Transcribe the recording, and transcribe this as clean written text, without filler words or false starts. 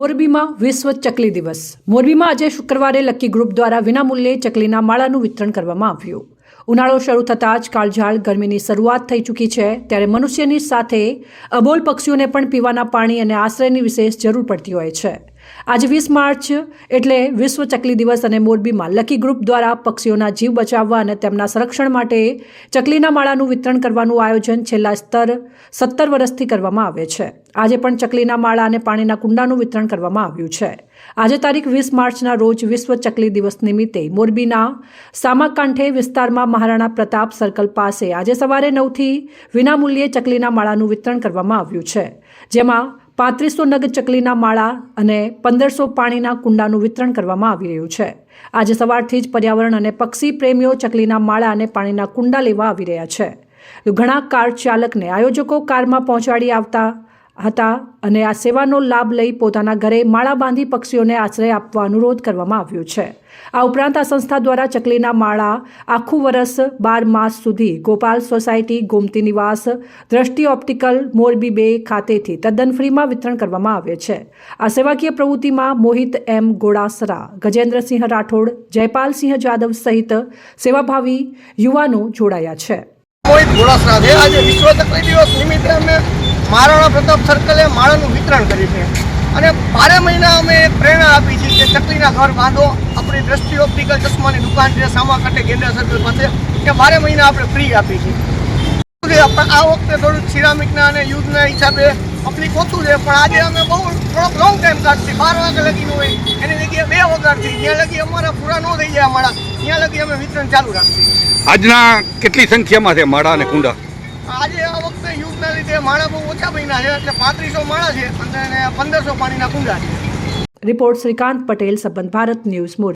મોરબીમાં વિશ્વ ચકલી દિવસ. મોરબીમાં આજે શુક્રવારે લકી ગ્રુપ દ્વારા વિનામૂલ્યે ચકલીના માળાનું વિતરણ કરવામાં આવ્યું. ઉનાળો શરૂ થતાં જ કાળઝાળ ગરમીની શરૂઆત થઈ ચૂકી છે, ત્યારે મનુષ્યની સાથે અબોલ પક્ષીઓને પણ પીવાના પાણી અને આશ્રયની વિશેષ જરૂર પડતી હોય છે. આજે 20 માર્ચ એટલે વિશ્વ ચકલી દિવસ અને મોરબીમાં લકી ગ્રુપ દ્વારા પક્ષીઓના જીવ બચાવવા અને તેમના સંરક્ષણ માટે ચકલીના માળાનું વિતરણ કરવાનું આયોજન છેલ્લા 17 વર્ષથી કરવામાં આવે છે. આજે પણ ચકલીના માળા અને પાણીના કુંડાનું વિતરણ કરવામાં આવ્યું છે. આજે તારીખ 20 માર્ચના રોજ વિશ્વ ચકલી દિવસ નિમિત્તે મોરબીના સામાકાંઠે વિસ્તારમાં મહારાણા પ્રતાપ સર્કલ પાસે આજે સવારે 9થી વિનામૂલ્યે ચકલીના માળાનું વિતરણ કરવામાં આવ્યું છે, જેમાં 3500 નગ ચકલીના માળા અને 1500 પાણીના કુંડાનું વિતરણ કરવામાં આવી રહ્યું છે. આજે સવારથી જ પર્યાવરણ અને પક્ષી પ્રેમીઓ ચકલીના માળા અને પાણીના કુંડા લેવા આવી રહ્યા છે. ઘણા કાર ચાલકને આયોજકો કારમાં પહોંચાડી આવતા હતા અને આ સેવાનો લાભ લઈ પોતાના ઘરે માળા બાંધી પક્ષીઓને આશ્રય આપવા અનુરોધ કરવામાં આવ્યો છે. આ ઉપરાંત આ સંસ્થા દ્વારા ચકલીના માળા આખું વર્ષ 12 માસ સુધી ગોપાલ સોસાયટી, ગોમતી નિવાસ, દ્રષ્ટિ ઓપ્ટિકલ, મોરબી 2 ખાતેથી તદ્દન ફ્રીમાં વિતરણ કરવામાં આવે છે. આ સેવાકીય પ્રવૃત્તિમાં મોહિત એમ ગોડાસરા, ગજેન્દ્રસિંહ રાઠોડ, જયપાલસિંહ જાદવ સહિત સેવાભાવી યુવાનો જોડાયા છે. મોહિત ગોડાસરા છે. આજે વિશ્વ ચકલી દિવસ નિમિત્તે અમે મહારાણા પ્રતાપ સર્કલે માળાનું વિતરણ કર્યું છે અને 12 મહિના અમે પ્રેરણા આપી છે કે ચકલીના ઘર બાંધો. આપણી દ્રષ્ટિ ઓપ્ટિકલ ચશ્માની દુકાન છે સામાકાંઠે ગેંડા સર્કલ પાસે, કે 12 મહિના આપણે ફ્રી આપી છે. આ વખતે થોડુંક સિરામિકના અને યુદ્ધના હિસાબે પબ્લિક ઓછું છે, પણ આજે અમે થોડોક લોંગ ટાઈમ કાઢશે. 12 વાગે લગીનું હોય એની જગ્યાએ 2 વાગ્યાથી જ્યાં લગી અમારા પૂરા ન થઈ જાય માળા ત્યાં લગી અમે વિતરણ ચાલુ રાખીએ. આજના કેટલી સંખ્યામાં છે માળા અને કુંડા? આજે આ વખતે યુદ્ધના લીધે માળા બહુ ઓછા બન્યા છે, એટલે 3500 માળા છે અને 1500 પાણીના કુંડા છે. રિપોર્ટ શ્રીકાંત પટેલ, સંબંધ ભારત ન્યૂઝ, મોરબી.